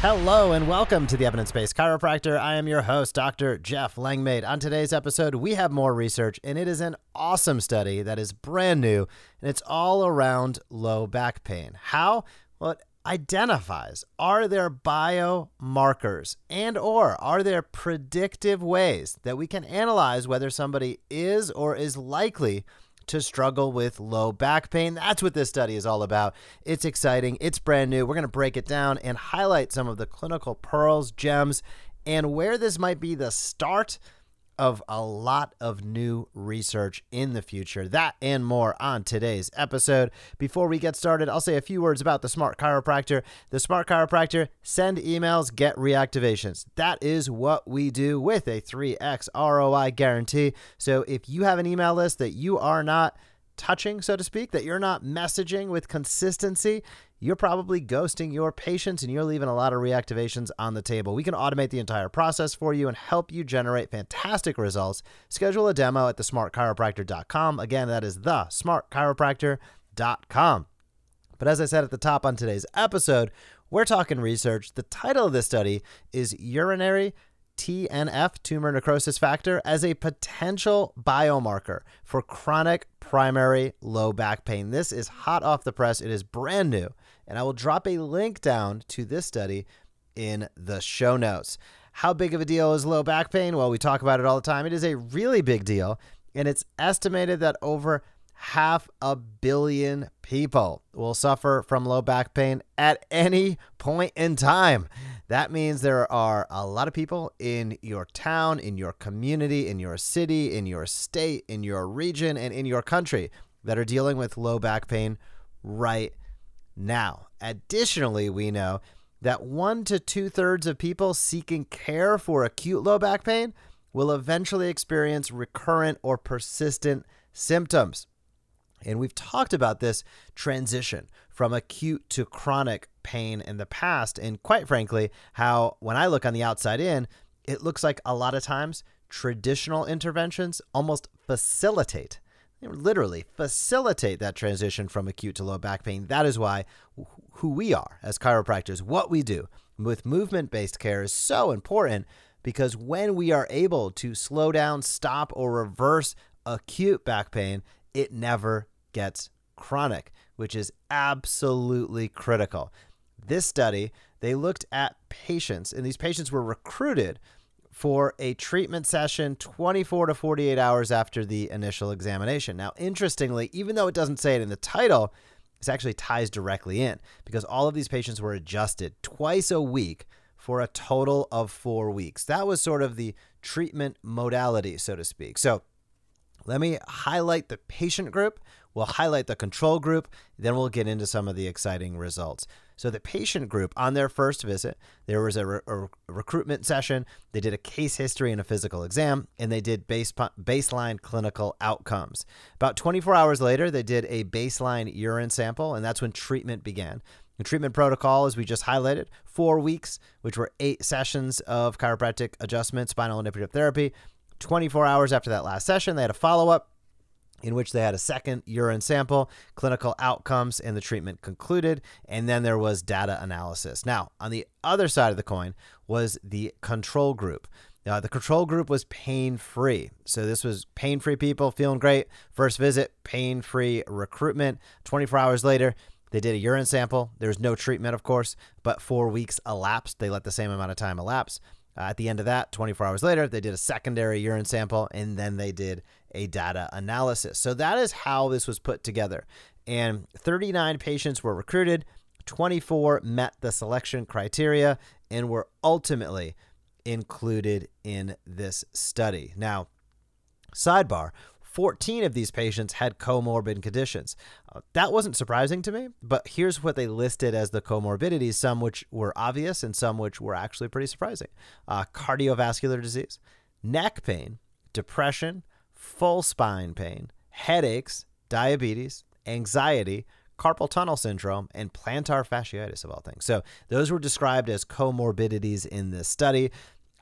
Hello and welcome to the Evidence-Based Chiropractor. I am your host, Dr. Jeff Langmaid. On today's episode, we have more research, and it is an awesome study that is brand new, and it's all around low back pain. How? Well, it identifies, are there biomarkers and/or are there predictive ways that we can analyze whether somebody is or is likely to struggle with low back pain? That's what this study is all about. It's exciting. It's brand new. We're going to break it down and highlight some of the clinical pearls, gems, and where this might be the start of a lot of new research in the future. That and more on today's episode. Before we get started, I'll say a few words about the Smart Chiropractor. The Smart Chiropractor, send emails, get reactivations. That is what we do with a 3x ROI guarantee. So if you have an email list that you are not touching, so to speak, that you're not messaging with consistency, you're probably ghosting your patients and you're leaving a lot of reactivations on the table. We can automate the entire process for you and help you generate fantastic results. Schedule a demo at thesmartchiropractor.com. Again, that is thesmartchiropractor.com. But as I said at the top on today's episode, we're talking research. The title of this study is Urinary TNF, tumor necrosis factor, as a potential biomarker for chronic primary low back pain. This is hot off the press. It is brand new. And I will drop a link down to this study in the show notes. How big of a deal is low back pain? Well, we talk about it all the time. It is a really big deal. And it's estimated that over 500 million people will suffer from low back pain at any point in time. That means there are a lot of people in your town, in your community, in your city, in your state, in your region, and in your country that are dealing with low back pain right now. Additionally, we know that 1 to 2/3 of people seeking care for acute low back pain will eventually experience recurrent or persistent symptoms. And we've talked about this transition from acute to chronic pain in the past. And quite frankly, how when I look on the outside in, it looks like a lot of times traditional interventions almost facilitate, literally facilitate that transition from acute to low back pain. That is why who we are as chiropractors, what we do with movement-based care is so important, because when we are able to slow down, stop, or reverse acute back pain, it never gets chronic, which is absolutely critical. This study, they looked at patients, and these patients were recruited for a treatment session 24 to 48 hours after the initial examination. Now, interestingly, even though it doesn't say it in the title, this actually ties directly in, because all of these patients were adjusted twice a week for a total of 4 weeks. That was sort of the treatment modality, so to speak. So let me highlight the patient group. We'll highlight the control group. Then we'll get into some of the exciting results. So the patient group, on their first visit, there was a recruitment session. They did a case history and a physical exam, and they did baseline clinical outcomes. About 24 hours later, they did a baseline urine sample, and that's when treatment began. The treatment protocol, as we just highlighted, 4 weeks, which were 8 sessions of chiropractic adjustment, spinal and manipulative therapy. 24 hours after that last session, they had a follow-up in which they had a second urine sample, clinical outcomes, and the treatment concluded. And then there was data analysis. Now, on the other side of the coin was the control group. The control group was pain-free. So this was pain-free people feeling great. First visit, pain-free recruitment. 24 hours later, they did a urine sample. There was no treatment, of course, but 4 weeks elapsed. They let the same amount of time elapse. At the end of that, 24 hours later, they did a secondary urine sample, and then they did a data analysis. So that is how this was put together. And 39 patients were recruited, 24 met the selection criteria, and were ultimately included in this study. Now, sidebar, 14 of these patients had comorbid conditions. That wasn't surprising to me, but here's what they listed as the comorbidities, some which were obvious and some which were actually pretty surprising. Cardiovascular disease, neck pain, depression, full spine pain, headaches, diabetes, anxiety, carpal tunnel syndrome, and plantar fasciitis, of all things. So those were described as comorbidities in this study.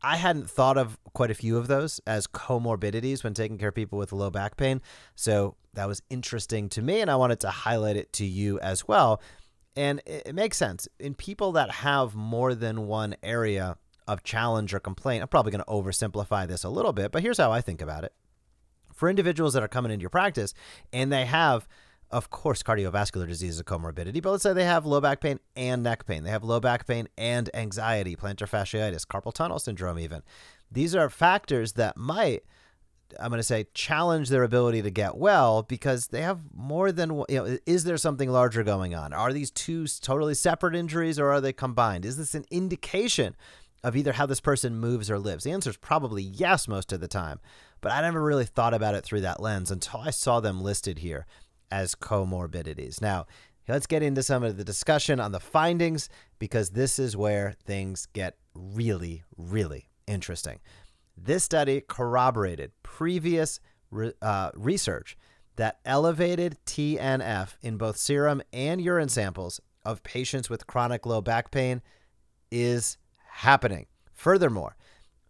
I hadn't thought of quite a few of those as comorbidities when taking care of people with low back pain. So that was interesting to me, and I wanted to highlight it to you as well. And it makes sense. In people that have more than one area of challenge or complaint, I'm probably going to oversimplify this a little bit, but here's how I think about it. For individuals that are coming into your practice and they have, of course, cardiovascular disease is a comorbidity, but let's say they have low back pain and neck pain. They have low back pain and anxiety, plantar fasciitis, carpal tunnel syndrome even. These are factors that might, I'm going to say, challenge their ability to get well because they have more than, is there something larger going on? Are these two totally separate injuries or are they combined? Is this an indication of either how this person moves or lives? The answer is probably yes most of the time, but I never really thought about it through that lens until I saw them listed here as comorbidities. Now, let's get into some of the discussion on the findings because this is where things get really, really interesting. This study corroborated previous research that elevated TNF in both serum and urine samples of patients with chronic low back pain is happening. Furthermore,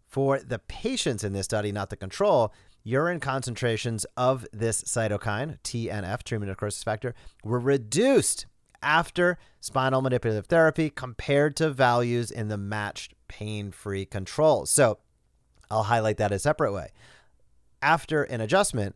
for the patients in this study, not the control, urine concentrations of this cytokine, TNF, tumor necrosis factor, were reduced after spinal manipulative therapy compared to values in the matched pain-free controls. So I'll highlight that a separate way. After an adjustment,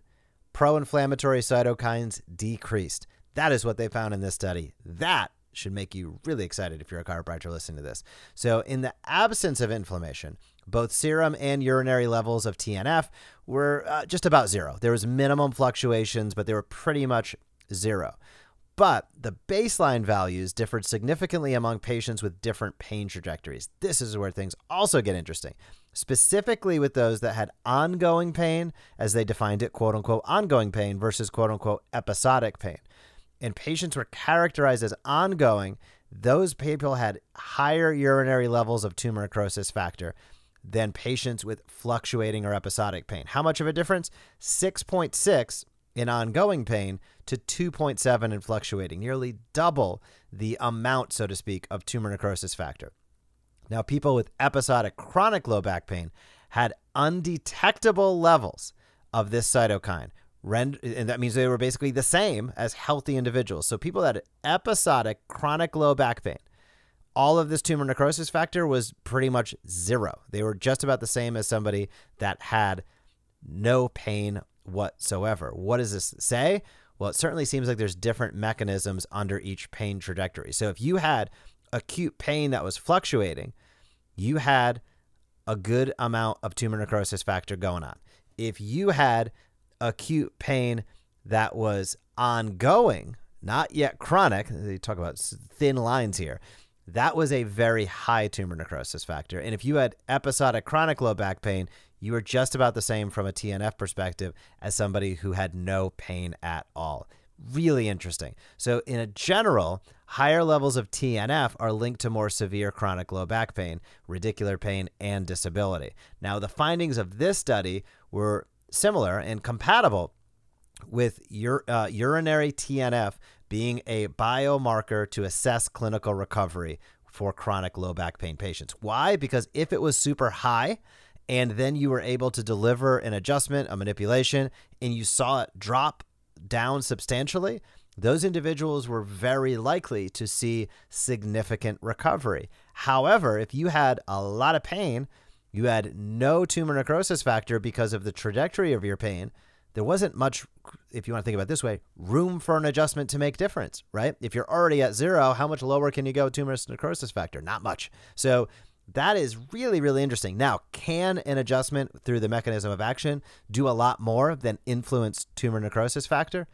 pro-inflammatory cytokines decreased. That is what they found in this study. That should make you really excited if you're a chiropractor listening to this. So in the absence of inflammation, both serum and urinary levels of TNF were just about zero. There was minimum fluctuations, but they were pretty much zero. But the baseline values differed significantly among patients with different pain trajectories. This is where things also get interesting, specifically with those that had ongoing pain, as they defined it, quote unquote, ongoing pain versus quote unquote, episodic pain. And patients were characterized as ongoing. Those people had higher urinary levels of tumor necrosis factor than patients with fluctuating or episodic pain. How much of a difference? 6.6 in ongoing pain to 2.7 in fluctuating, nearly double the amount, so to speak, of tumor necrosis factor. Now, people with episodic chronic low back pain had undetectable levels of this cytokine, and that means they were basically the same as healthy individuals. So people that had episodic chronic low back pain, all of this tumor necrosis factor was pretty much zero. They were just about the same as somebody that had no pain whatsoever. What does this say? Well, it certainly seems like there's different mechanisms under each pain trajectory. So if you had acute pain that was fluctuating, you had a good amount of tumor necrosis factor going on. If you had acute pain that was ongoing, not yet chronic, they talk about thin lines here, that was a very high tumor necrosis factor. And if you had episodic chronic low back pain, you were just about the same from a TNF perspective as somebody who had no pain at all. Really interesting. So in a general, higher levels of TNF are linked to more severe chronic low back pain, radicular pain, and disability. Now, the findings of this study were similar and compatible with urinary TNF being a biomarker to assess clinical recovery for chronic low back pain patients. Why? Because if it was super high and then you were able to deliver an adjustment, a manipulation, and you saw it drop down substantially, those individuals were very likely to see significant recovery. However, if you had a lot of pain, you had no tumor necrosis factor because of the trajectory of your pain, there wasn't much, if you want to think about it this way, room for an adjustment to make difference, right? If you're already at zero, how much lower can you go tumor necrosis factor? Not much. So that is really, really interesting. Now, can an adjustment through the mechanism of action do a lot more than influence tumor necrosis factor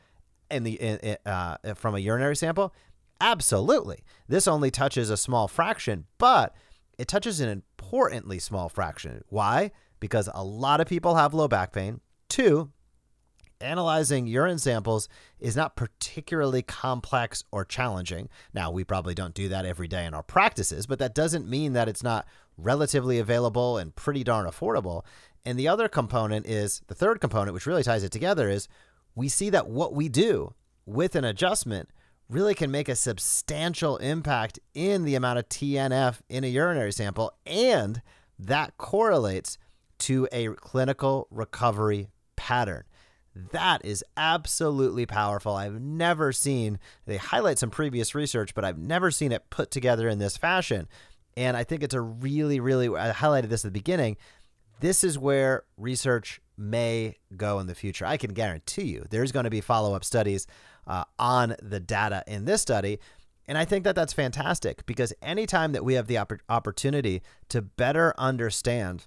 from a urinary sample? Absolutely. This only touches a small fraction, but it touches an importantly small fraction. Why? Because a lot of people have low back pain. 2, analyzing urine samples is not particularly complex or challenging. Now, we probably don't do that every day in our practices, but that doesn't mean that it's not relatively available and pretty darn affordable. And the other component is, the third component, which really ties it together, is we see that what we do with an adjustment really can make a substantial impact in the amount of TNF in a urinary sample, and that correlates to a clinical recovery pattern. That is absolutely powerful. I've never seen, they highlight some previous research, but I've never seen it put together in this fashion. And I think it's a really, I highlighted this at the beginning. This is where research may go in the future. I can guarantee you there's going to be follow-up studies on the data in this study. And I think that that's fantastic, because anytime that we have the opportunity to better understand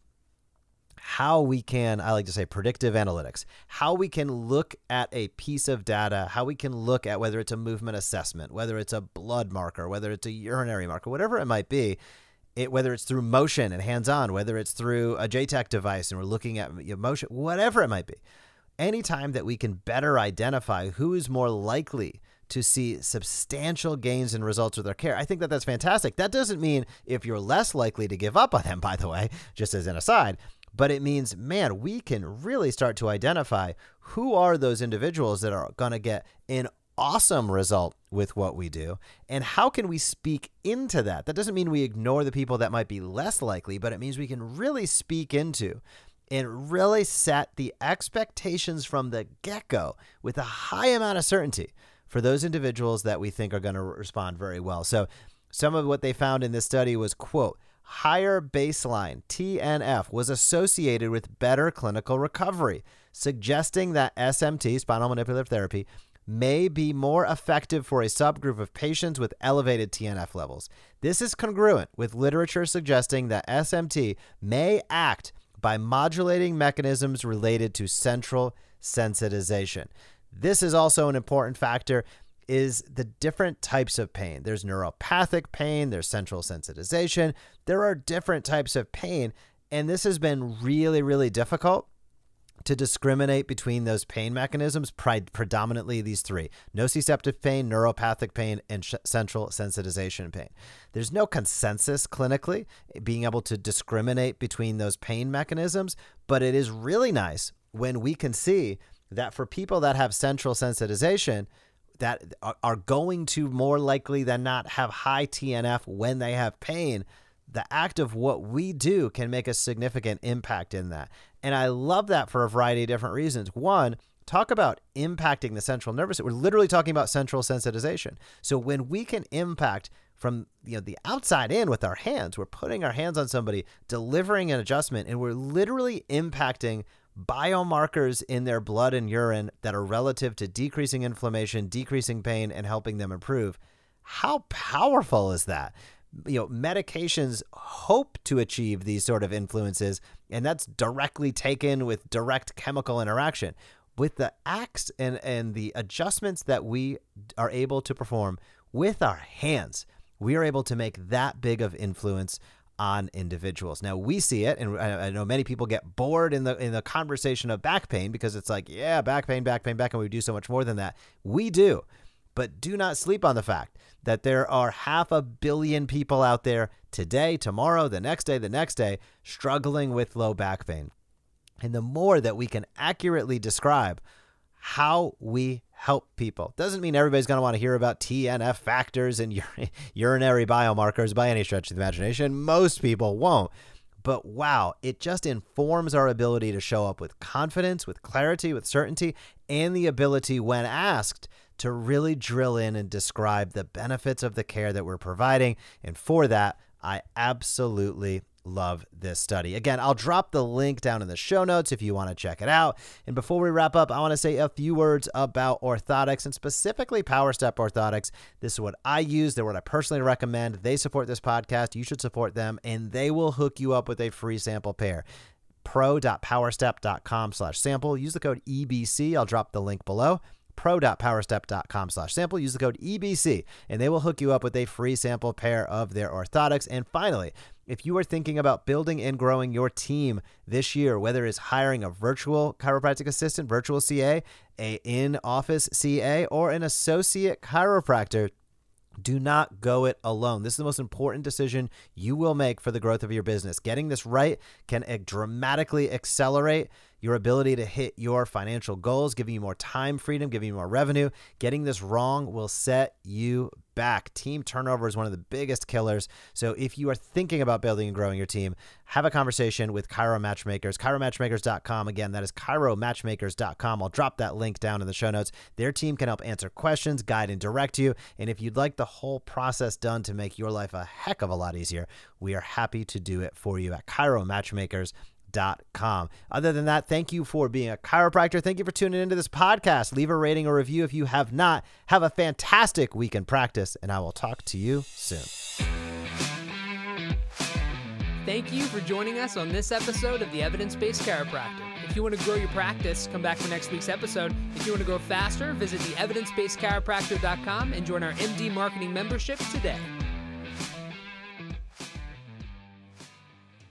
how we can, I like to say predictive analytics, how we can look at a piece of data, how we can look at whether it's a movement assessment, whether it's a blood marker, whether it's a urinary marker, whatever it might be, whether it's through motion and hands-on, whether it's through a JTAC device and we're looking at motion, whatever it might be. Anytime that we can better identify who is more likely to see substantial gains in results with their care, I think that that's fantastic. That doesn't mean if you're less likely to give up on them, by the way, just as an aside, but it means, man, we can really start to identify who are those individuals that are going to get an awesome result with what we do, and how can we speak into that. That doesn't mean we ignore the people that might be less likely, but it means we can really speak into and really set the expectations from the get-go with a high amount of certainty for those individuals that we think are going to respond very well. So some of what they found in this study was, quote, higher baseline TNF was associated with better clinical recovery, suggesting that SMT, spinal manipulative therapy, may be more effective for a subgroup of patients with elevated TNF levels. This is congruent with literature suggesting that SMT may act by modulating mechanisms related to central sensitization. This is also an important factor, is the different types of pain. There's neuropathic pain, there's central sensitization. There are different types of pain, and this has been really difficult to discriminate between those pain mechanisms, predominantly these three: nociceptive pain, neuropathic pain, and central sensitization pain. There's no consensus clinically being able to discriminate between those pain mechanisms, but it is really nice when we can see that for people that have central sensitization, that are going to more likely than not have high TNF when they have pain, the act of what we do can make a significant impact in that. And I love that for a variety of different reasons. One, talk about impacting the central nervous system. We're literally talking about central sensitization. So when we can impact from the outside in with our hands, we're putting our hands on somebody, delivering an adjustment, and we're literally impacting biomarkers in their blood and urine that are relative to decreasing inflammation, decreasing pain, and helping them improve. How powerful is that? Medications hope to achieve these sort of influences, and that's directly taken with direct chemical interaction. With the acts and the adjustments that we are able to perform with our hands, we are able to make that big of influence on individuals. Now we see it, and I know many people get bored in the conversation of back pain, because it's like, yeah, back pain, and we do so much more than that. We do, but do not sleep on the fact that there are 500 million people out there today, tomorrow, the next day, struggling with low back pain. And the more that we can accurately describe how we help people, doesn't mean everybody's going to want to hear about TNF factors and urinary biomarkers by any stretch of the imagination. Most people won't. But wow, it just informs our ability to show up with confidence, with clarity, with certainty, and the ability, when asked, to really drill in and describe the benefits of the care that we're providing. And for that, I absolutely love this study. Again, I'll drop the link down in the show notes if you want to check it out. And before we wrap up, I want to say a few words about orthotics, and specifically PowerStep orthotics. This is what I use. They're what I personally recommend. They support this podcast. You should support them, and they will hook you up with a free sample pair. pro.powerstep.com/sample. Use the code EBC. I'll drop the link below. pro.powerstep.com/sample. Use the code EBC, and they will hook you up with a free sample pair of their orthotics. And finally, if you are thinking about building and growing your team this year, whether it's hiring a virtual chiropractic assistant, virtual CA, a in-office CA, or an associate chiropractor, do not go it alone. This is the most important decision you will make for the growth of your business. Getting this right can dramatically accelerate your ability to hit your financial goals, giving you more time freedom, giving you more revenue. Getting this wrong will set you back. Team turnover is one of the biggest killers. So if you are thinking about building and growing your team, have a conversation with Chiro Matchmakers, chiromatchmakers.com. Again, that is chiromatchmakers.com. I'll drop that link down in the show notes. Their team can help answer questions, guide, and direct you. And if you'd like the whole process done to make your life a heck of a lot easier, we are happy to do it for you at chiromatchmakers.com. Other than that, thank you for being a chiropractor. Thank you for tuning into this podcast. Leave a rating or review if you have not. Have a fantastic week in practice, and I will talk to you soon. Thank you for joining us on this episode of the Evidence-Based Chiropractor. If you want to grow your practice, come back for next week's episode. If you want to grow faster, visit the evidencebasedchiropractor.com and join our MD Marketing membership today.